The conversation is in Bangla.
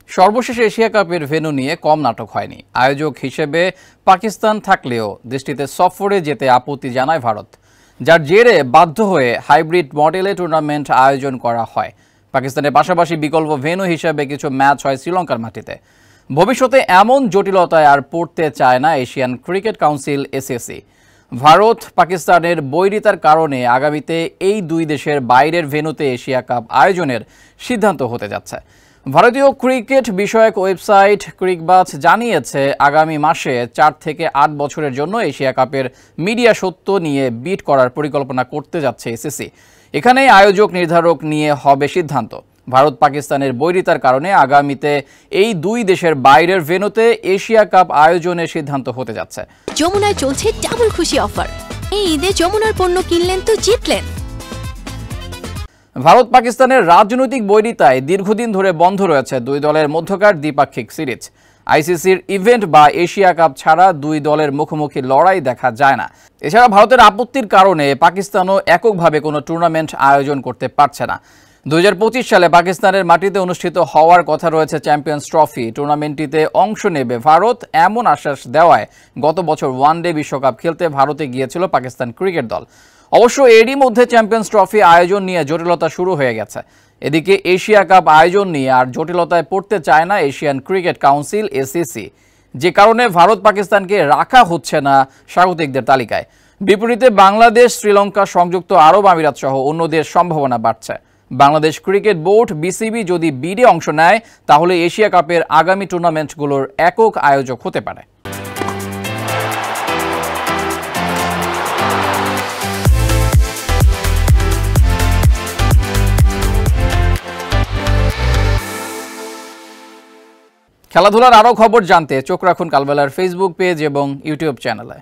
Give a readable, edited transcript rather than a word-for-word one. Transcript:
সর্বশেষ এশিয়া কাপের ভেন্যু নিয়ে কম নাটক হয়নি। আয়োজক হিসেবে পাকিস্তান থাকলেও দেশটিতে সফরে যেতে আপত্তি জানায় ভারত, যার জেরে বাধ্য হয়ে হাইব্রিড মডেলে টুর্নামেন্ট আয়োজন করা হয়। পাকিস্তানের পাশাপাশি বিকল্প ভেন্যু হিসেবে কিছু ম্যাচ হয় শ্রীলঙ্কার মাটিতে। ভবিষ্যতে এমন জটিলতায় আর পড়তে চায় না এশিয়ান ক্রিকেট কাউন্সিল এসএসি। ভারত পাকিস্তানের বৈরিতার কারণে আগামীতে এই দুই দেশের বাইরের ভেন্যুতে এশিয়া কাপ আয়োজনের সিদ্ধান্ত হতে যাচ্ছে। ভারতীয় ক্রিকেট বিষয়ক ওয়েবসাইট ক্রিকবাজ জানিয়েছে, আগামী মাসে 4 থেকে 8 বছরের জন্য এশিয়া কাপের মিডিয়া সত্ত্ব নিয়ে বিড করার পরিকল্পনা করতে যাচ্ছে এসএসি। এখানেই আয়োজক নির্ধারক নিয়ে হবে সিদ্ধান্ত। ভারত পাকিস্তানের বৈরিতার কারণে আগামীতে এই দুই দেশের বাইরের ভেন্যুতে এশিয়া কাপ আয়োজনের সিদ্ধান্ত হতে যাচ্ছে। যমুনায় চলছে ডাবল খুশি অফার। এই ঈদে যমুনার পণ্য কিনলেন তো জিতলেন। ভারত পাকিস্তানের রাজনৈতিক বৈরিতায় দীর্ঘদিন ধরে বন্ধ রয়েছে দুই দলের মধ্যকার দ্বিপাক্ষিক সিরিজ। আইসিসির ইভেন্ট বা এশিয়া কাপ ছাড়া দুই দলের মুখোমুখি লড়াই দেখা যায় না। এছাড়া ভারতের আপত্তির কারণে পাকিস্তানও এককভাবে কোনো টুর্নামেন্ট আয়োজন করতে পারছে না। 2025 সালে পাকিস্তানের মাটিতে অনুষ্ঠিত হওয়ার কথা রয়েছে চ্যাম্পিয়ন্স ট্রফি। টুর্নামেন্টটিতে অংশ নেবে ভারত এমন আশ্বাস দেওয়ায় গত বছর ওয়ানডে বিশ্বকাপ খেলতে ভারতে গিয়েছিল পাকিস্তান ক্রিকেট দল। অবশ্য এরই মধ্যে চ্যাম্পিয়ন্স ট্রফি আয়োজন নিয়ে জটিলতা শুরু হয়ে গেছে। এদিকে এশিয়া কাপ আয়োজন নিয়ে আর জটিলতায় পড়তে চায় না এশিয়ান ক্রিকেট কাউন্সিল এসিসি, যে কারণে ভারত পাকিস্তানকে রাখা হচ্ছে না স্বাগতিকদের তালিকায়। বিপরীতে বাংলাদেশ, শ্রীলঙ্কা, সংযুক্ত আরব আমিরাত সহ অন্যদের সম্ভাবনা বাড়ছে। বাংলাদেশ ক্রিকেট বোর্ড বিসিবি যদি বিডে অংশ নেয়, তাহলে এশিয়া কাপের আগামী টুর্নামেন্টগুলোর একক আয়োজক হতে পারে। খেলাধুলার আরও খবর জানতে চোখ রাখুন কালবেলার ফেসবুক পেজ এবং ইউটিউব চ্যানেলে।